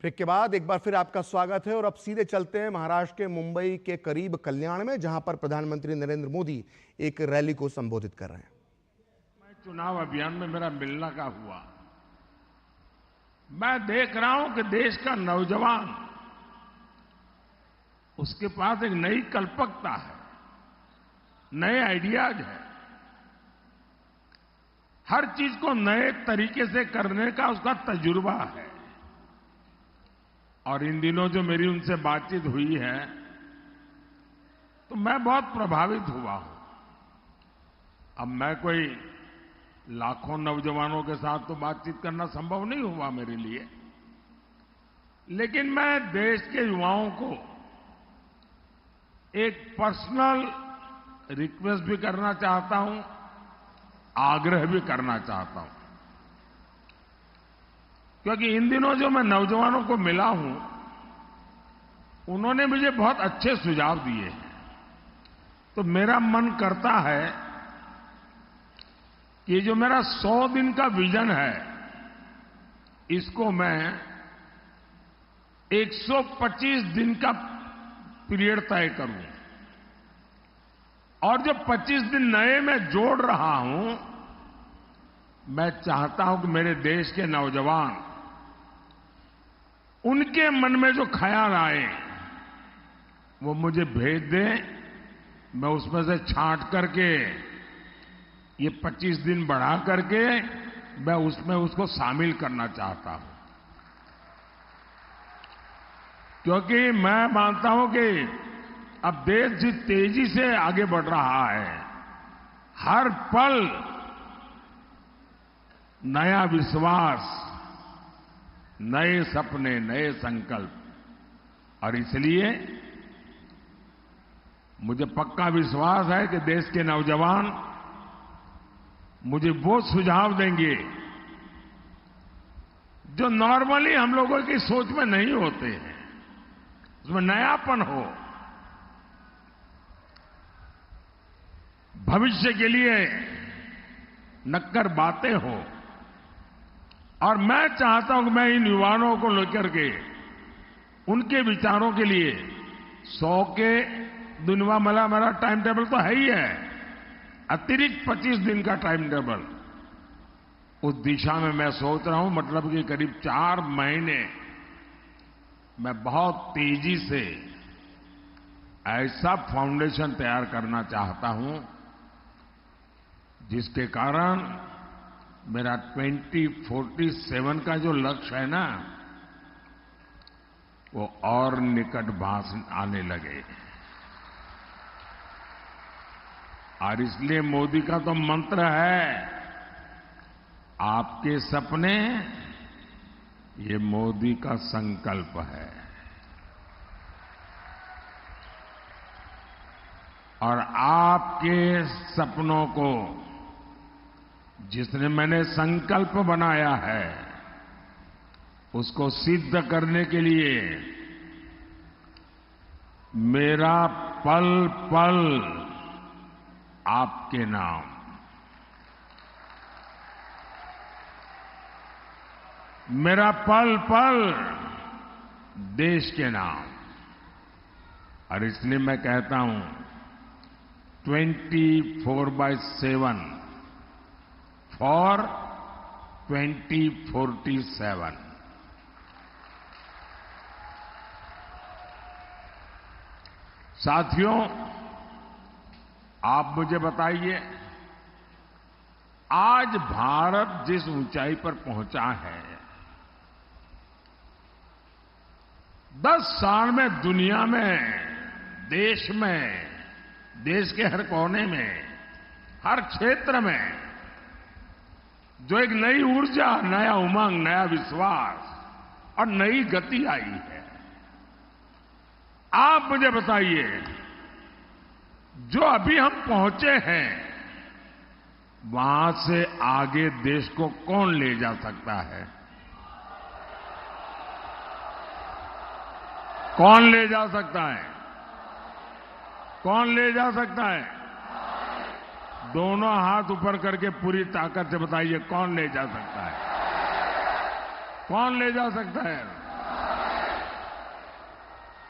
Break के बाद एक बार फिर आपका स्वागत है और अब सीधे चलते हैं महाराष्ट्र के मुंबई के करीब कल्याण में, जहां पर प्रधानमंत्री नरेंद्र मोदी एक रैली को संबोधित कर रहे हैं। मैं चुनाव अभियान में मेरा मिलना का हुआ। मैं देख रहा हूं कि देश का नौजवान, उसके पास एक नई कल्पकता है, नए आइडियाज है, हर चीज को नए तरीके से करने का उसका तजुर्बा है। और इन दिनों जो मेरी उनसे बातचीत हुई है तो मैं बहुत प्रभावित हुआ हूं। अब मैं कोई लाखों नौजवानों के साथ तो बातचीत करना संभव नहीं हुआ मेरे लिए, लेकिन मैं देश के युवाओं को एक पर्सनल रिक्वेस्ट भी करना चाहता हूं, आग्रह भी करना चाहता हूं, क्योंकि इन दिनों जो मैं नौजवानों को मिला हूं, उन्होंने मुझे बहुत अच्छे सुझाव दिए हैं। तो मेरा मन करता है कि जो मेरा 100 दिन का विजन है, इसको मैं 125 दिन का पीरियड तय करूं, और जो 25 दिन नए मैं जोड़ रहा हूं, मैं चाहता हूं कि मेरे देश के नौजवान, उनके मन में जो ख्याल आए वो मुझे भेज दें। मैं उसमें से छांट करके ये 25 दिन बढ़ा करके मैं उसमें उसको शामिल करना चाहता हूं, क्योंकि मैं मानता हूं कि अब देश जिस तेजी से आगे बढ़ रहा है, हर पल नया विश्वास, नए सपने, नए संकल्प, और इसलिए मुझे पक्का विश्वास है कि देश के नौजवान मुझे वो सुझाव देंगे जो नॉर्मली हम लोगों की सोच में नहीं होते हैं, उसमें नयापन हो, भविष्य के लिए नक्कर बातें हो। और मैं चाहता हूं कि मैं इन युवाओं को लेकर के उनके विचारों के लिए 100 के दुनिया मला मेरा टाइम टेबल तो है ही है, अतिरिक्त 25 दिन का टाइम टेबल, उस दिशा में मैं सोच रहा हूं। मतलब कि करीब 4 महीने मैं बहुत तेजी से ऐसा फाउंडेशन तैयार करना चाहता हूं जिसके कारण मेरा 2047 का जो लक्ष्य है ना, वो और निकट पास आने लगे। और इसलिए मोदी का तो मंत्र है, आपके सपने, ये मोदी का संकल्प है। और आपके सपनों को जिसने मैंने संकल्प बनाया है, उसको सिद्ध करने के लिए मेरा पल पल आपके नाम, मेरा पल पल देश के नाम। और इसलिए मैं कहता हूं 24/7 फॉर 2047। साथियों, आप मुझे बताइए, आज भारत जिस ऊंचाई पर पहुंचा है, 10 साल में दुनिया में, देश में, देश के हर कोने में, हर क्षेत्र में जो एक नई ऊर्जा, नया उमंग, नया विश्वास और नई गति आई है। आप मुझे बताइए, जो अभी हम पहुंचे हैं, वहां से आगे देश को कौन ले जा सकता है? कौन ले जा सकता है? कौन ले जा सकता है? दोनों हाथ ऊपर करके पूरी ताकत से बताइए, कौन ले जा सकता है? कौन ले जा सकता है?